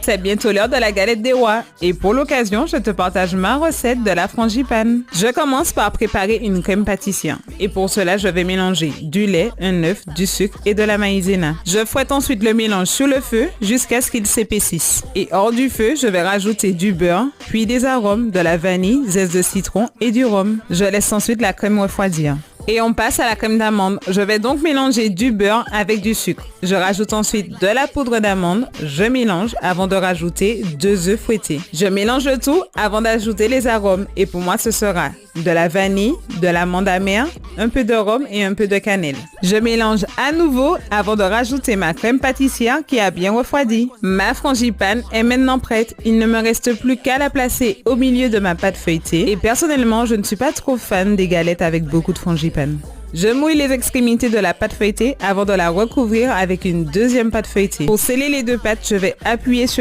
C'est bientôt l'heure de la galette des rois et pour l'occasion, je te partage ma recette de la frangipane. Je commence par préparer une crème pâtissière et pour cela, je vais mélanger du lait, un œuf, du sucre et de la maïzena. Je fouette ensuite le mélange sur le feu jusqu'à ce qu'il s'épaississe. Et hors du feu, je vais rajouter du beurre, puis des arômes, de la vanille, zeste de citron et du rhum. Je laisse ensuite la crème refroidir. Et on passe à la crème d'amande. Je vais donc mélanger du beurre avec du sucre. Je rajoute ensuite de la poudre d'amande. Je mélange avant de rajouter 2 œufs fouettés. Je mélange le tout avant d'ajouter les arômes. Et pour moi, ce sera de la vanille, de l'amande amère, un peu de rhum et un peu de cannelle. Je mélange à nouveau avant de rajouter ma crème pâtissière qui a bien refroidi. Ma frangipane est maintenant prête. Il ne me reste plus qu'à la placer au milieu de ma pâte feuilletée. Et personnellement, je ne suis pas trop fan des galettes avec beaucoup de frangipane. Je mouille les extrémités de la pâte feuilletée avant de la recouvrir avec une deuxième pâte feuilletée. Pour sceller les deux pâtes, je vais appuyer sur